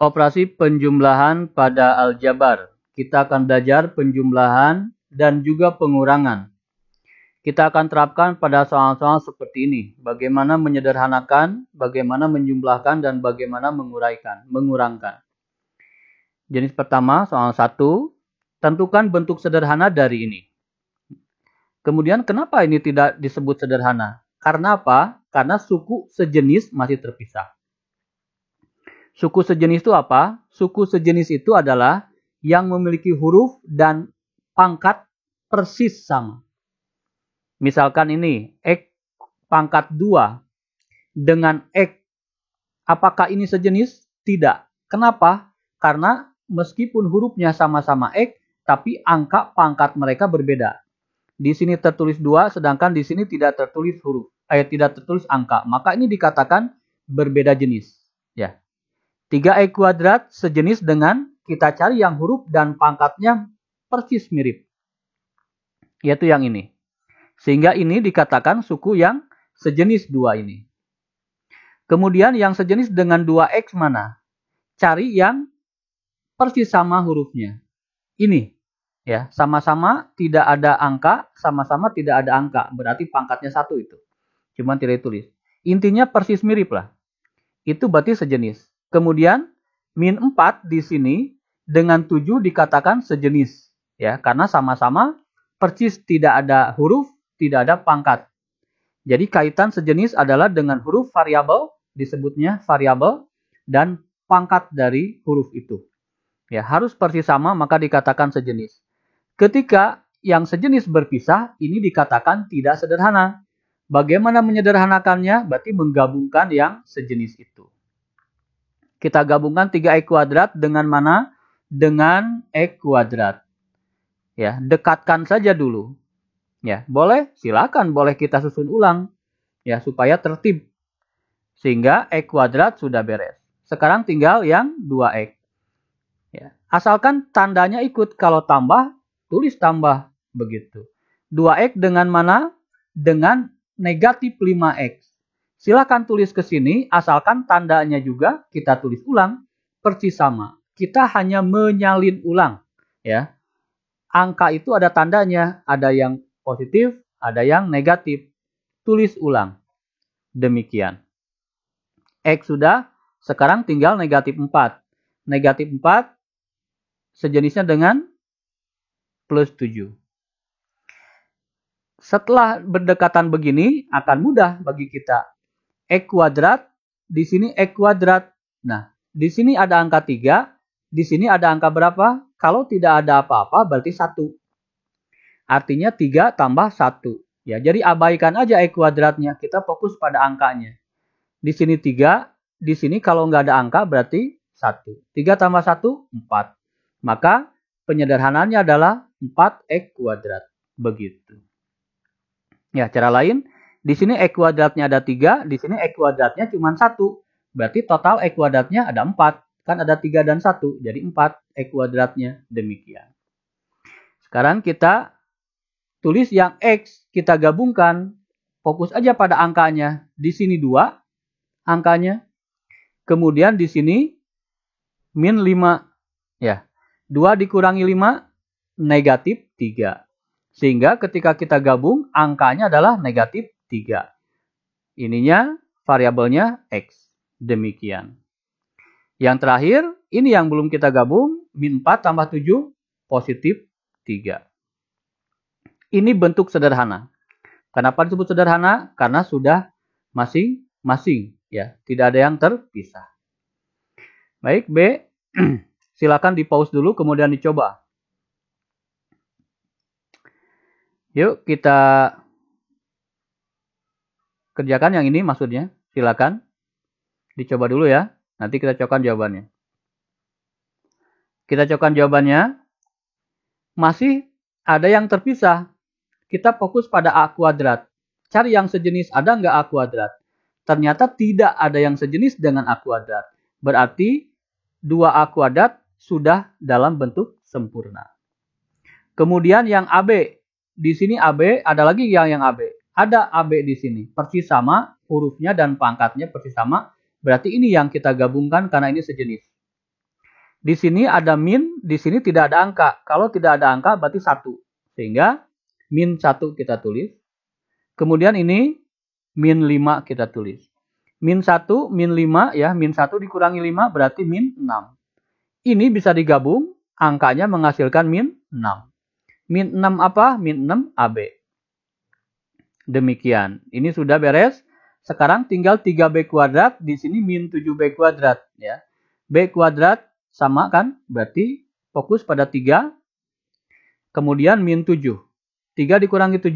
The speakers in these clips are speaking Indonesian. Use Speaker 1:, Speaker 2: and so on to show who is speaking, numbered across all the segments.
Speaker 1: Operasi penjumlahan pada aljabar. Kita akan belajar penjumlahan dan juga pengurangan. Kita akan terapkan pada soal-soal seperti ini. Bagaimana menyederhanakan, bagaimana menjumlahkan, dan bagaimana mengurangkan. Jenis pertama, soal 1. Tentukan bentuk sederhana dari ini. Kemudian kenapa ini tidak disebut sederhana? Karena apa? Karena suku sejenis masih terpisah. Suku sejenis itu apa? Suku sejenis itu adalah yang memiliki huruf dan pangkat persis sama. Misalkan ini, X pangkat 2 dengan X. Apakah ini sejenis? Tidak. Kenapa? Karena meskipun hurufnya sama-sama X, tapi angka pangkat mereka berbeda. Di sini tertulis 2, sedangkan di sini tidak tertulis tidak tertulis angka. Maka ini dikatakan berbeda jenis. Ya. 3x kuadrat sejenis dengan kita cari yang huruf dan pangkatnya persis mirip. Yaitu yang ini. Sehingga ini dikatakan suku yang sejenis 2 ini. Kemudian yang sejenis dengan 2x mana? Cari yang persis sama hurufnya. Ini. Ya, sama-sama tidak ada angka, sama-sama tidak ada angka. Berarti pangkatnya 1 itu. Cuman tidak ditulis. Intinya persis mirip lah. Itu berarti sejenis. Kemudian min 4 di sini dengan 7 dikatakan sejenis. Ya, karena sama-sama persis tidak ada huruf, tidak ada pangkat. Jadi kaitan sejenis adalah dengan huruf variabel, disebutnya variabel, dan pangkat dari huruf itu. Ya, harus persis sama maka dikatakan sejenis. Ketika yang sejenis berpisah, ini dikatakan tidak sederhana. Bagaimana menyederhanakannya? Berarti menggabungkan yang sejenis itu. Kita gabungkan 3x kuadrat dengan mana? Dengan x kuadrat. Ya, dekatkan saja dulu. Ya, boleh? Silakan, boleh kita susun ulang. Ya, supaya tertib. Sehingga x kuadrat sudah beres. Sekarang tinggal yang 2x. Ya, asalkan tandanya ikut. Kalau tambah, tulis tambah. Begitu. 2x dengan mana? Dengan negatif 5x. Silakan tulis ke sini, asalkan tandanya juga kita tulis ulang, persis sama. Kita hanya menyalin ulang. Ya. Angka itu ada tandanya, ada yang positif, ada yang negatif. Tulis ulang. Demikian. X sudah, sekarang tinggal negatif 4. Negatif 4 sejenisnya dengan plus 7. Setelah berdekatan begini, akan mudah bagi kita. X kuadrat, di sini X kuadrat. Nah, di sini ada angka 3, di sini ada angka berapa? Kalau tidak ada apa-apa, berarti 1. Artinya 3 tambah 1. Ya, jadi abaikan aja X kuadratnya, kita fokus pada angkanya. Di sini 3, di sini kalau nggak ada angka, berarti 1. 3 tambah 1, 4. Maka penyederhanaannya adalah 4x kuadrat. Begitu. Ya, cara lain, di sini x kuadratnya ada 3, di sini x kuadratnya cuma 1. Berarti total x kuadratnya ada 4. Kan ada 3 dan 1, jadi 4 x kuadratnya. Demikian. Sekarang kita tulis yang x, kita gabungkan. Fokus aja pada angkanya. Di sini 2 angkanya. Kemudian di sini min 5. Ya, 2 dikurangi 5, negatif 3. Sehingga ketika kita gabung, angkanya adalah negatif 3. Ininya variabelnya X. Demikian. Yang terakhir, ini yang belum kita gabung, min 4 tambah 7, positif 3. Ini bentuk sederhana. Kenapa disebut sederhana? Karena sudah masing-masing. Ya, tidak ada yang terpisah. Baik, B. Silakan di pause dulu, kemudian dicoba. Yuk, kita kerjakan yang ini maksudnya. Silakan. Dicoba dulu ya. Nanti kita cokkan jawabannya. Kita cokkan jawabannya. Masih ada yang terpisah. Kita fokus pada A kuadrat. Cari yang sejenis, ada nggak A kuadrat? Ternyata tidak ada yang sejenis dengan A kuadrat. Berarti 2A kuadrat sudah dalam bentuk sempurna. Kemudian yang AB. Di sini AB, ada lagi yang AB. Ada AB di sini. Persis sama, hurufnya dan pangkatnya persis sama. Berarti ini yang kita gabungkan karena ini sejenis. Di sini ada min, di sini tidak ada angka. Kalau tidak ada angka berarti 1. Sehingga min 1 kita tulis. Kemudian ini min 5 kita tulis. Min 1, min 5 ya, min 1 dikurangi 5 berarti min 6. Ini bisa digabung, angkanya menghasilkan min 6. Min 6 apa? Min 6 AB. Demikian. Ini sudah beres. Sekarang tinggal 3B kuadrat, di sini min 7B kuadrat ya. B kuadrat sama kan? Berarti fokus pada 3. Kemudian min 7. 3 dikurangi 7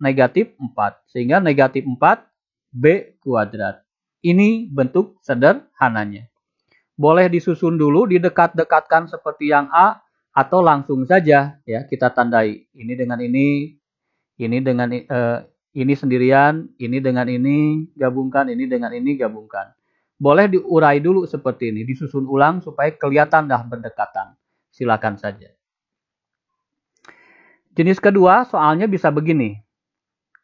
Speaker 1: negatif 4. Sehingga negatif 4 B kuadrat. Ini bentuk sederhananya. Boleh disusun dulu, didekat-dekatkan seperti yang A, atau langsung saja ya kita tandai. Ini dengan ini dengan ini sendirian, ini dengan ini gabungkan, ini dengan ini gabungkan. Boleh diurai dulu seperti ini, disusun ulang supaya kelihatan dah berdekatan. Silakan saja. Jenis kedua, soalnya bisa begini.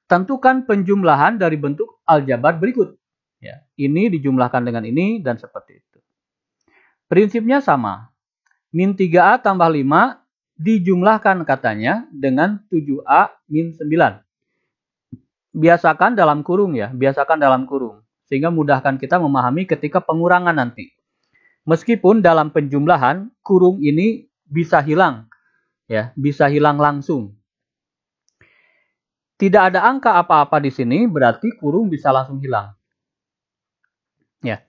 Speaker 1: Tentukan penjumlahan dari bentuk aljabar berikut. Ya, ini dijumlahkan dengan ini dan seperti itu. Prinsipnya sama. Min 3A tambah 5 dijumlahkan katanya dengan 7A min 9. Biasakan dalam kurung ya, biasakan dalam kurung. Sehingga mudahkan kita memahami ketika pengurangan nanti. Meskipun dalam penjumlahan, kurung ini bisa hilang. Ya, bisa hilang langsung. Tidak ada angka apa-apa di sini, berarti kurung bisa langsung hilang. Ya.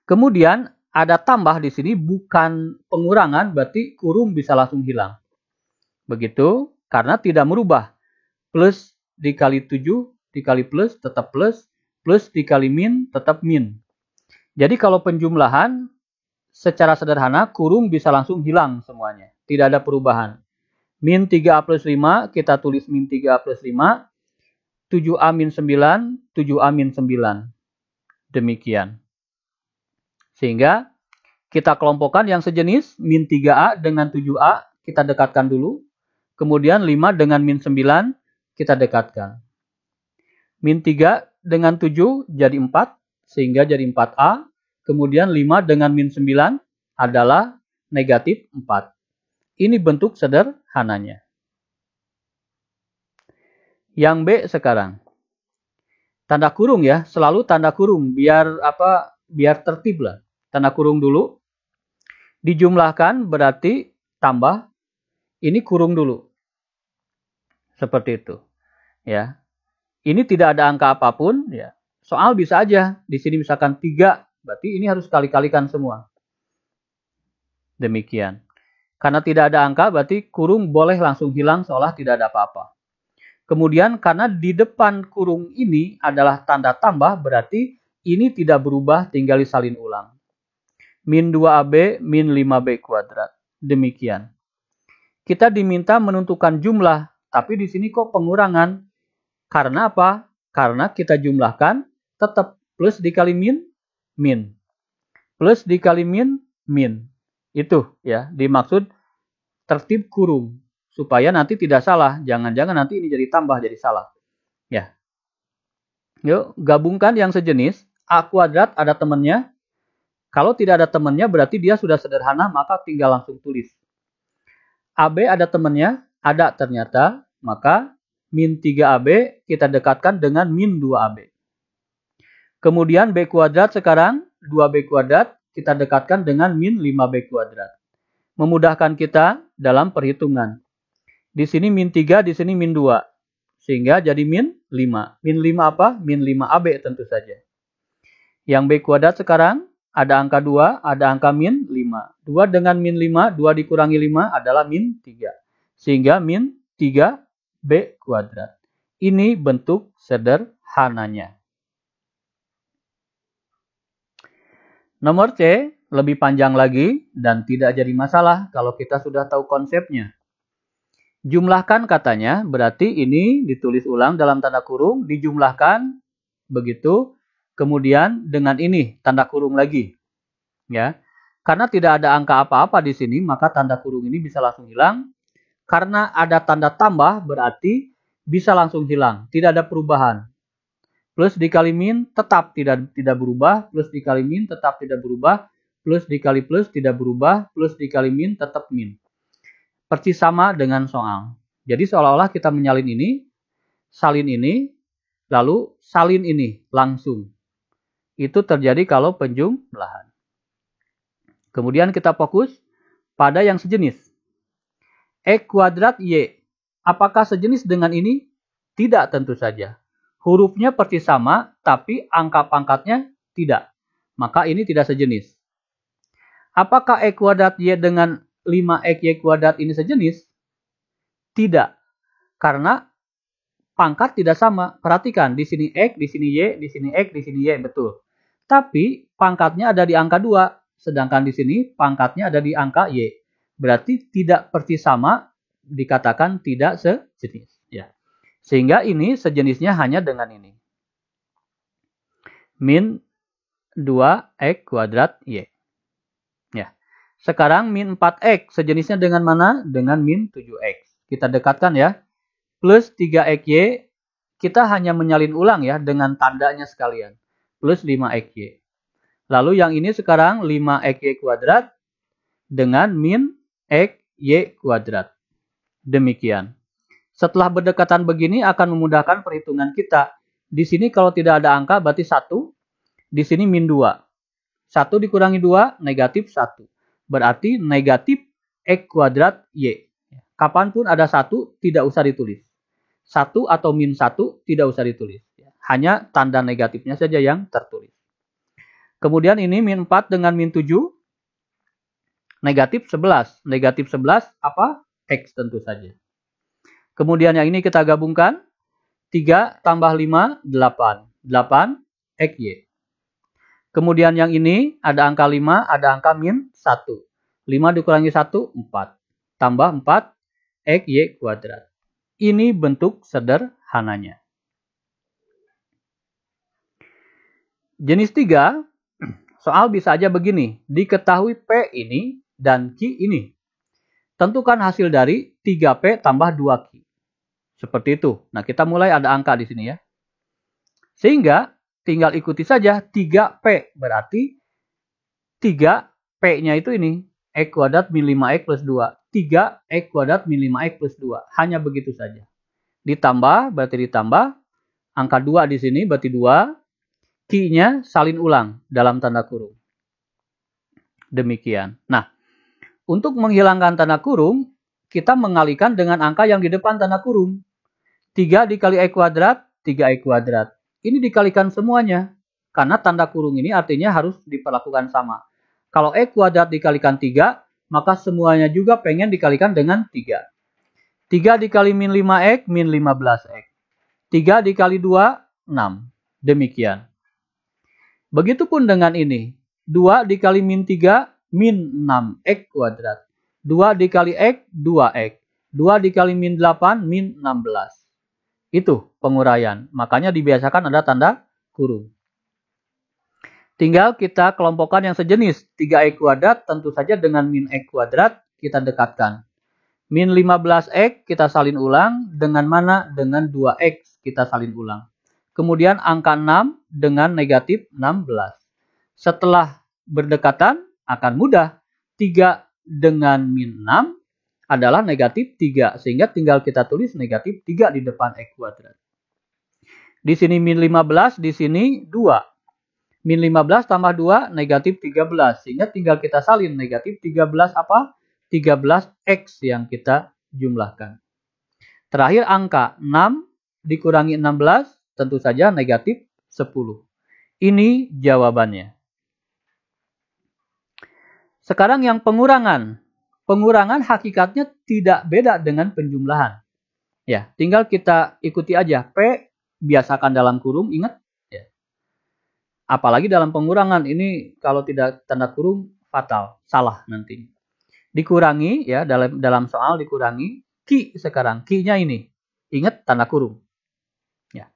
Speaker 1: Kemudian ada tambah di sini bukan pengurangan, berarti kurung bisa langsung hilang. Begitu, karena tidak merubah. Plus dikali 7 dikali plus tetap plus dikali min tetap min. Jadi kalau penjumlahan secara sederhana kurung bisa langsung hilang semuanya. Tidak ada perubahan. Min 3A plus 5, kita tulis min 3A plus 5. 7A min 9, 7A min 9. Demikian. Sehingga kita kelompokkan yang sejenis, min 3A dengan 7A, kita dekatkan dulu. Kemudian 5 dengan min 9, kita dekatkan. Min 3 dengan 7 jadi 4, sehingga jadi 4A. Kemudian 5 dengan min 9 adalah negatif 4. Ini bentuk sederhananya. Yang B sekarang. Tanda kurung ya, selalu tanda kurung biar tertib lah. Tanda kurung dulu. Dijumlahkan berarti tambah. Ini kurung dulu. Seperti itu. Ya. Ini tidak ada angka apapun ya. Soal bisa aja di sini misalkan 3, berarti ini harus kali-kalikan semua. Demikian. Karena tidak ada angka berarti kurung boleh langsung hilang seolah tidak ada apa-apa. Kemudian karena di depan kurung ini adalah tanda tambah berarti ini tidak berubah, tinggal disalin ulang. Min 2AB min 5B kuadrat. Demikian. Kita diminta menentukan jumlah, tapi di sini kok pengurangan? Karena apa? Karena kita jumlahkan tetap plus dikali min, min. Plus dikali min, min. Itu ya, dimaksud tertib kurung. Supaya nanti tidak salah. Jangan-jangan nanti ini jadi tambah, jadi salah. Ya. Yuk, gabungkan yang sejenis. A kuadrat ada temannya. Kalau tidak ada temannya berarti dia sudah sederhana, maka tinggal langsung tulis. AB ada temannya, ada ternyata, maka min 3AB kita dekatkan dengan min 2AB. Kemudian B kuadrat sekarang, 2B kuadrat kita dekatkan dengan min 5B kuadrat. Memudahkan kita dalam perhitungan. Di sini min 3, di sini min 2. Sehingga jadi min 5. Min 5 apa? Min 5AB tentu saja. Yang B kuadrat sekarang, ada angka 2, ada angka min 5. 2 dengan min 5, 2 dikurangi 5 adalah min 3. Sehingga min 3B kuadrat. Ini bentuk sederhananya. Nomor C, lebih panjang lagi dan tidak jadi masalah kalau kita sudah tahu konsepnya. Jumlahkan katanya, berarti ini ditulis ulang dalam tanda kurung, dijumlahkan, begitu. Kemudian dengan ini, tanda kurung lagi. Ya. Karena tidak ada angka apa-apa di sini, maka tanda kurung ini bisa langsung hilang. Karena ada tanda tambah, berarti bisa langsung hilang. Tidak ada perubahan. Plus dikali min tetap tidak berubah. Plus dikali min tetap tidak berubah. plus dikali plus tidak berubah, plus dikali min tetap min. Persis sama dengan soal. Jadi seolah-olah kita menyalin ini, salin ini, lalu salin ini langsung. Itu terjadi kalau penjumlahan. Kemudian kita fokus pada yang sejenis. X kuadrat Y. Apakah sejenis dengan ini? Tidak, tentu saja. Hurufnya persis sama, tapi angka pangkatnya tidak. Maka ini tidak sejenis. Apakah X kuadrat Y dengan 5XY kuadrat ini sejenis? Tidak. Karena pangkat tidak sama. Perhatikan, di sini X, di sini Y, di sini X, di sini Y. Betul. Tapi pangkatnya ada di angka 2. Sedangkan di sini pangkatnya ada di angka Y. Berarti tidak persis sama, dikatakan tidak sejenis. Ya. Sehingga ini sejenisnya hanya dengan ini. Min 2X kuadrat Y. Ya. Sekarang min 4X. Sejenisnya dengan mana? Dengan min 7X. Kita dekatkan ya. Plus 3XY. Kita hanya menyalin ulang ya dengan tandanya sekalian. Plus 5XY. Lalu yang ini sekarang 5XY kuadrat dengan min XY kuadrat. Demikian. Setelah berdekatan begini akan memudahkan perhitungan kita. Di sini kalau tidak ada angka berarti 1. Di sini min 2. 1 dikurangi 2, negatif 1. Berarti negatif X kuadrat Y. Kapanpun ada 1, tidak usah ditulis. 1 atau min 1 tidak usah ditulis. Hanya tanda negatifnya saja yang tertulis. Kemudian ini min 4 dengan min 7. Negatif 11. Negatif 11 apa? X tentu saja. Kemudian yang ini kita gabungkan. 3 tambah 5, 8. 8 XY. Kemudian yang ini ada angka 5, ada angka min 1. 5 dikurangi 1, 4. Tambah 4, XY kuadrat. Ini bentuk sederhananya. Jenis 3, soal bisa aja begini. Diketahui P ini dan Q ini. Tentukan hasil dari 3P tambah 2Q. Seperti itu. Nah, kita mulai ada angka di sini ya. Sehingga tinggal ikuti saja 3P. Berarti 3P-nya itu ini. X kuadrat min 5X plus 2. 3X kuadrat min 5X plus 2. Hanya begitu saja. Ditambah, berarti ditambah. Angka 2 di sini, berarti 2. Q-nya salin ulang dalam tanda kurung. Demikian. Nah, untuk menghilangkan tanda kurung, kita mengalihkan dengan angka yang di depan tanda kurung. 3 dikali X kuadrat, 3X kuadrat. Ini dikalikan semuanya. Karena tanda kurung ini artinya harus diperlakukan sama. Kalau X kuadrat dikalikan 3, maka semuanya juga pengen dikalikan dengan 3. 3 dikali min 5X, min 15X. 3 dikali 2, 6. Demikian. Begitupun dengan ini. 2 dikali min 3, min 6X kuadrat. 2 dikali X, 2X. 2 dikali min 8, min 16. Itu penguraian. Makanya dibiasakan ada tanda kurung. Tinggal kita kelompokkan yang sejenis. 3X kuadrat tentu saja dengan min X kuadrat kita dekatkan. Min 15X kita salin ulang. Dengan mana? Dengan 2X kita salin ulang. Kemudian angka 6 dengan negatif 16. Setelah berdekatan akan mudah. 3 dengan min 6 adalah negatif 3. Sehingga tinggal kita tulis negatif 3 di depan X kuadrat. Di sini min 15, di sini 2. Min 15 tambah 2, negatif 13. Sehingga tinggal kita salin negatif 13 apa? 13X yang kita jumlahkan. Terakhir angka 6 dikurangi 16, tentu saja negatif 10. Ini jawabannya. Sekarang yang pengurangan. Pengurangan hakikatnya tidak beda dengan penjumlahan. Ya, tinggal kita ikuti aja. P biasakan dalam kurung, ingat. Ya. Apalagi dalam pengurangan ini kalau tidak tanda kurung fatal, salah nanti. Dikurangi ya dalam soal dikurangi Q sekarang. Q-nya ini. Ingat tanda kurung. Ya.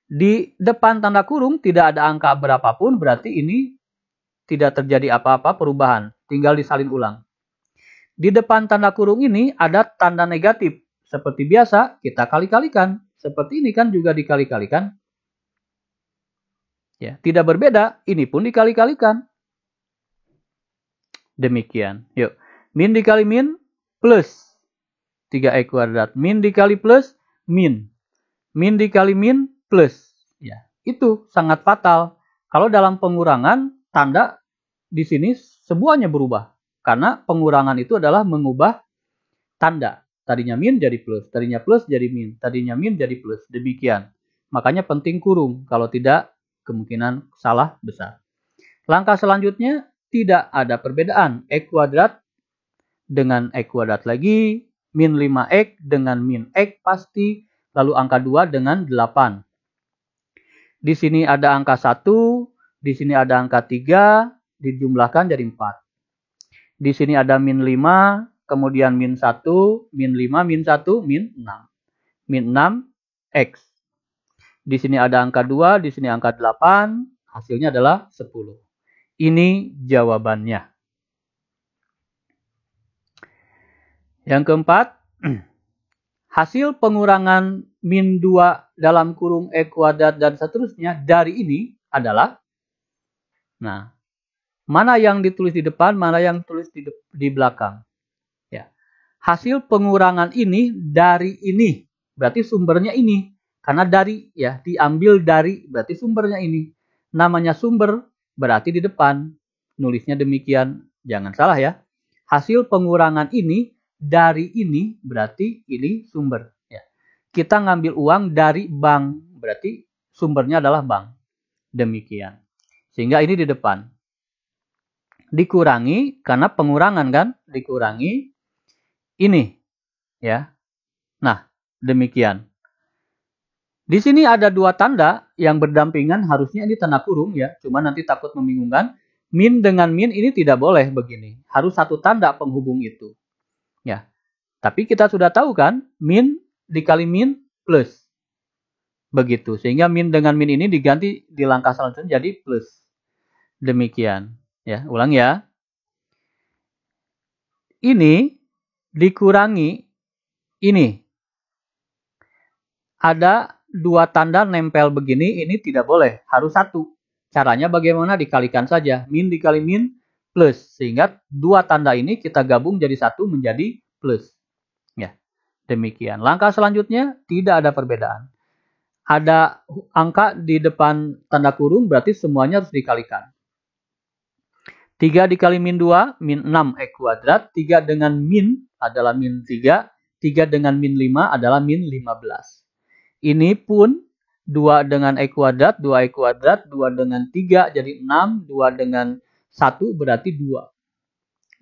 Speaker 1: Di depan tanda kurung tidak ada angka berapapun, berarti ini tidak terjadi apa-apa perubahan. Tinggal disalin ulang. Di depan tanda kurung ini ada tanda negatif. Seperti biasa, kita kali-kalikan. Seperti ini kan juga dikali-kalikan. Ya, tidak berbeda, ini pun dikali-kalikan. Demikian. Yuk. Min dikali min plus 3x kuadrat. Min dikali plus min. Min dikali min plus. Ya, itu sangat fatal. Kalau dalam pengurangan, tanda di sini semuanya berubah. Karena pengurangan itu adalah mengubah tanda. Tadinya min jadi plus, tadinya plus jadi min, tadinya min jadi plus. Demikian. Makanya penting kurung. Kalau tidak, kemungkinan salah besar. Langkah selanjutnya, tidak ada perbedaan. X kuadrat dengan X kuadrat lagi. Min 5X dengan min X pasti. Lalu angka 2 dengan 8. Di sini ada angka 1. Di sini ada angka 3. Dijumlahkan jadi 4. Di sini ada min 5. Kemudian min 1. Min 5, min 1, min 6. Min 6, X. Di sini ada angka 2. Di sini angka 8. Hasilnya adalah 10. Ini jawabannya. Yang keempat, hasil pengurangan min 2 dalam kurung X kuadrat dan seterusnya dari ini adalah, nah, mana yang ditulis di depan, mana yang ditulis di belakang. Ya. Hasil pengurangan ini dari ini, berarti sumbernya ini. Karena dari, ya, diambil dari, berarti sumbernya ini. Namanya sumber, berarti di depan. Nulisnya demikian, jangan salah ya. Hasil pengurangan ini dari ini, berarti ini sumber. Ya. Kita ngambil uang dari bank, berarti sumbernya adalah bank. Demikian. Sehingga ini di depan. Dikurangi, karena pengurangan kan, dikurangi ini. Ya. Nah, demikian. Di sini ada dua tanda yang berdampingan, harusnya ini tanda kurung ya, cuma nanti takut membingungkan. Min dengan min ini tidak boleh begini, harus satu tanda penghubung itu. Ya, tapi kita sudah tahu kan, min dikali min plus. Begitu, sehingga min dengan min ini diganti di langkah selanjutnya jadi plus. Demikian, ya, ulang ya. Ini dikurangi ini. Ada dua tanda nempel begini, ini tidak boleh, harus satu. Caranya bagaimana? Dikalikan saja, min dikali min plus, sehingga dua tanda ini kita gabung jadi satu menjadi plus. Ya, demikian. Langkah selanjutnya tidak ada perbedaan. Ada angka di depan tanda kurung, berarti semuanya harus dikalikan. 3 dikali min 2, min 6 X kuadrat. 3 dengan min adalah min 3. 3 dengan min 5 adalah min 15. Ini pun 2 dengan X kuadrat, 2X kuadrat, 2 dengan 3 jadi 6, 2 dengan 1 berarti 2.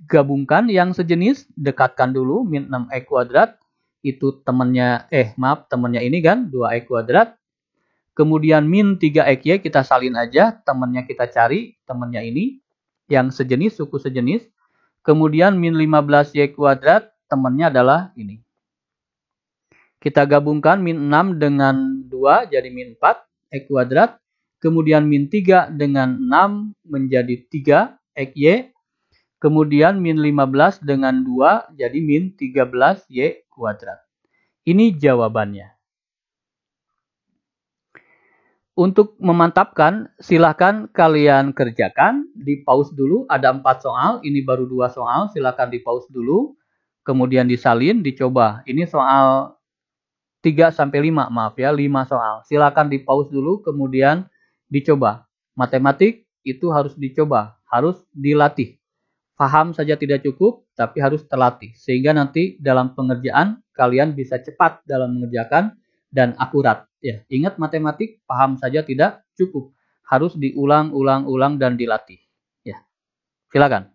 Speaker 1: Gabungkan yang sejenis, dekatkan dulu, min 6X kuadrat, itu temannya, temannya ini kan, 2X kuadrat. Kemudian min 3XY kita salin aja, temannya kita cari, temannya ini, yang sejenis, suku sejenis. Kemudian min 15Y kuadrat, temannya adalah ini. Kita gabungkan min 6 dengan 2 jadi min 4 X kuadrat. Kemudian min 3 dengan 6 menjadi 3 XY. Kemudian min 15 dengan 2 jadi min 13Y kuadrat. Ini jawabannya. Untuk memantapkan, silahkan kalian kerjakan. Di pause dulu, ada 4 soal. Ini baru 2 soal, silahkan di pause dulu. Kemudian disalin, dicoba. Ini soal 3-5, maaf ya, 5 soal. Silakan di pause dulu, kemudian dicoba. Matematik itu harus dicoba, harus dilatih. Paham saja tidak cukup, tapi harus terlatih. Sehingga nanti dalam pengerjaan, kalian bisa cepat dalam mengerjakan dan akurat. Ya, ingat matematik, paham saja tidak cukup. Harus diulang-ulang dan dilatih. Ya, silakan.